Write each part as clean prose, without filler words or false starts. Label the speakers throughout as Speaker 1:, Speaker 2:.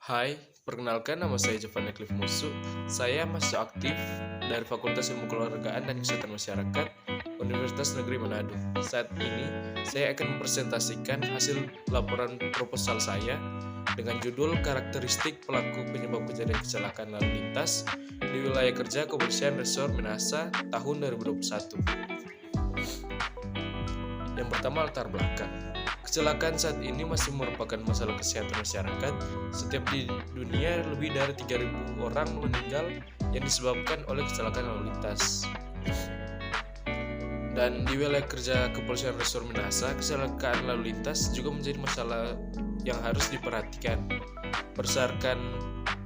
Speaker 1: Hai, perkenalkan nama saya Jovani Cliff Musu. Saya mahasiswa aktif dari Fakultas Ilmu Keluargaan dan Kesehatan Masyarakat Universitas Negeri Manado. Saat ini, saya akan mempresentasikan hasil laporan proposal saya dengan judul Karakteristik Pelaku Penyebab Kejadian Kecelakaan Lalu Lintas di Wilayah Kerja Kepolisian Resor Minahasa tahun 2021. Yang pertama, latar belakang. Kecelakaan saat ini masih merupakan masalah kesehatan masyarakat. Setiap di dunia lebih dari 3.000 orang meninggal yang disebabkan oleh kecelakaan lalu lintas. Dan di wilayah kerja Kepolisian Resor Minahasa, kecelakaan lalu lintas juga menjadi masalah yang harus diperhatikan. Berdasarkan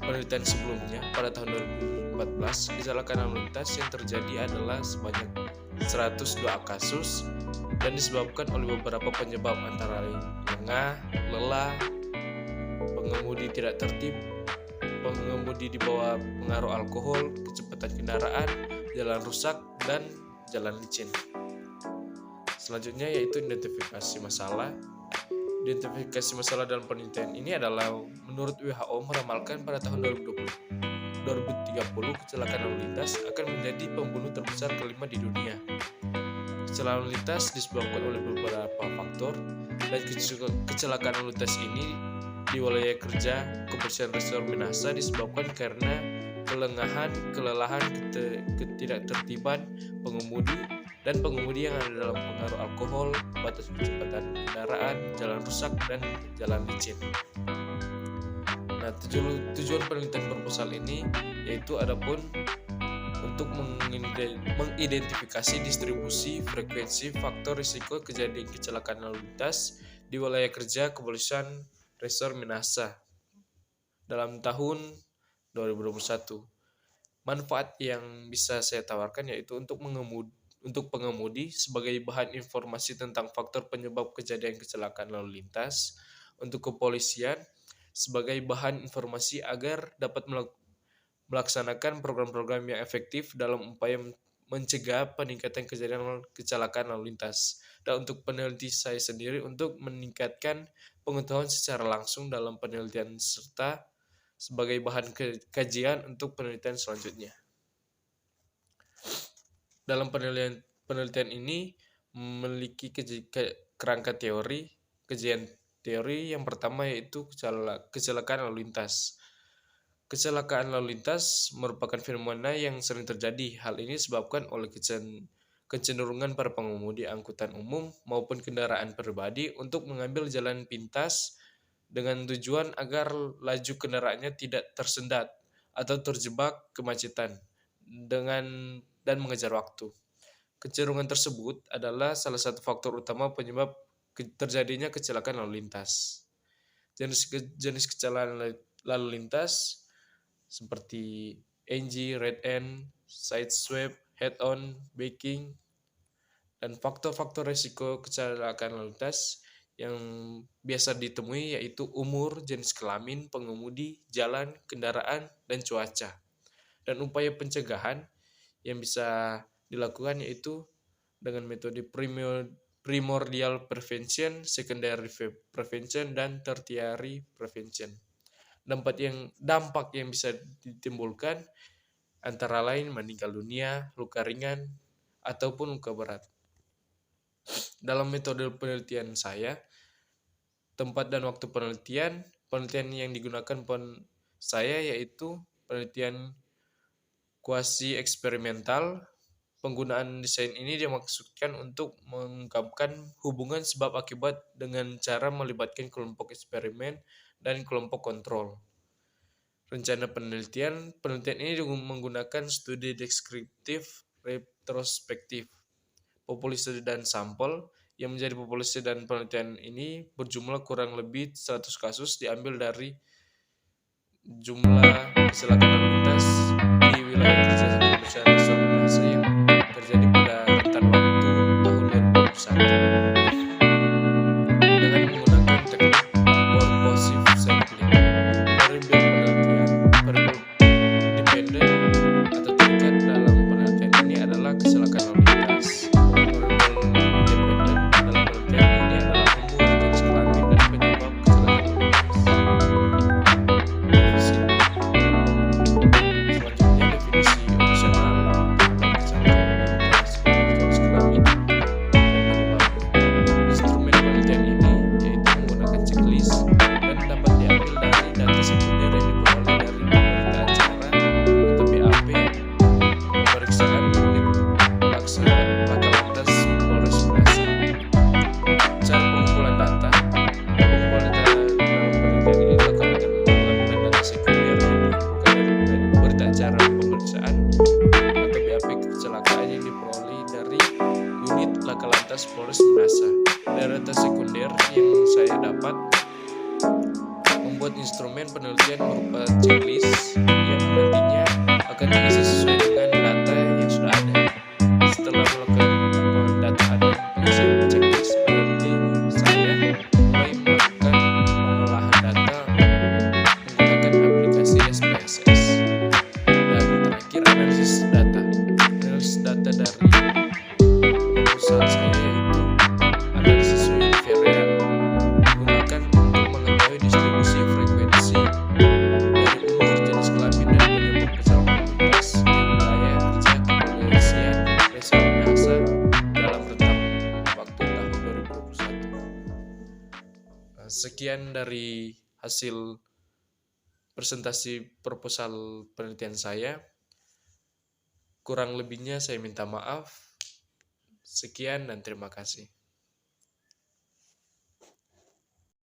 Speaker 1: penelitian sebelumnya, pada tahun 2014, kecelakaan lalu lintas yang terjadi adalah sebanyak 102 kasus dan disebabkan oleh beberapa penyebab antara lain lengah, lelah, pengemudi tidak tertib, pengemudi di bawah pengaruh alkohol, kecepatan kendaraan, jalan rusak, dan jalan licin. Selanjutnya yaitu identifikasi masalah. Identifikasi masalah dalam penelitian ini adalah menurut WHO meramalkan pada tahun 2030 kecelakaan lalu lintas akan menjadi pembunuh terbesar kelima di dunia. Kecelakaan lalu lintas disebabkan oleh beberapa faktor, dan kecelakaan lalu lintas ini di wilayah kerja Kepolisian Resor Minahasa disebabkan karena kelelahan, ketidaktertiban pengemudi, dan pengemudi yang ada dalam pengaruh alkohol, batas kecepatan kendaraan, jalan rusak, dan jalan licin. Nah, tujuan penelitian proposal ini yaitu adapun untuk mengidentifikasi distribusi, frekuensi, faktor risiko kejadian kecelakaan lalu lintas di wilayah kerja Kepolisian Resor Minahasa dalam tahun 2021. Manfaat yang bisa saya tawarkan yaitu untuk pengemudi sebagai bahan informasi tentang faktor penyebab kejadian kecelakaan lalu lintas, untuk kepolisian sebagai bahan informasi agar dapat melaksanakan program-program yang efektif dalam upaya mencegah peningkatan kecelakaan lalu lintas, dan untuk peneliti saya sendiri untuk meningkatkan pengetahuan secara langsung dalam penelitian serta sebagai bahan kajian untuk penelitian selanjutnya. Dalam penelitian ini memiliki kerangka teori. Kajian teori yang pertama yaitu kecelakaan lalu lintas. Kecelakaan lalu lintas merupakan fenomena yang sering terjadi. Hal ini disebabkan oleh kecenderungan para pengemudi angkutan umum maupun kendaraan pribadi untuk mengambil jalan pintas dengan tujuan agar laju kendaraannya tidak tersendat atau terjebak kemacetan dan mengejar waktu. Kecenderungan tersebut adalah salah satu faktor utama penyebab terjadinya kecelakaan lalu lintas. Jenis kecelakaan lalu lintas seperti NG, red end, side sweep, head on, braking, dan faktor-faktor risiko kecelakaan lalu lintas yang biasa ditemui yaitu umur, jenis kelamin pengemudi, jalan, kendaraan, dan cuaca. Dan upaya pencegahan yang bisa dilakukan yaitu dengan metode primordial prevention, secondary prevention, dan tertiary prevention. Dampak yang bisa ditimbulkan antara lain meninggal dunia, luka ringan, ataupun luka berat. Dalam metode penelitian saya, tempat dan waktu penelitian yang digunakan saya yaitu penelitian kuasi eksperimental. Penggunaan desain ini dimaksudkan untuk mengungkapkan hubungan sebab akibat dengan cara melibatkan kelompok eksperimen dan kelompok kontrol. Rencana penelitian ini menggunakan studi deskriptif retrospektif, populasi dan sampel. Yang menjadi populasi dan penelitian ini berjumlah kurang lebih 100 kasus diambil dari jumlah kecelakaan lalu lintas di wilayah kerja Kepolisian Resor Minahasa yang terjadi pada rentan waktu tahun 2021 dengan menggunakan teknik purposive sampling. Variabel dependen atau terikat dalam penelitian ini adalah kecelakaan lalu lintas. Variabel independen dalam penelitian ini adalah umur, jenis kelamin, dan penyebab kecelakaan lalu lintas. instrumen penelitian berupa checklist yang nantinya akan diisi sesuai dengan data yang sudah ada. Setelah melakukan pendataan dan pengisian checklist, berarti saya mulai melakukan pengolahan data menggunakan aplikasi SPSS. Dan terakhir, analisis data. Analisis data dari perusahaan saya yaitu analisis univariat, digunakan untuk mengetahui distribusi frekuensi dari umur, jenis kelamin, dan penyebab kecelakaan lintas di wilayah kerja kepolisian Desa Minahasa dalam rentang waktu tahun 2021. Sekian dari hasil presentasi proposal penelitian saya. Kurang lebihnya saya minta maaf. Sekian dan terima kasih.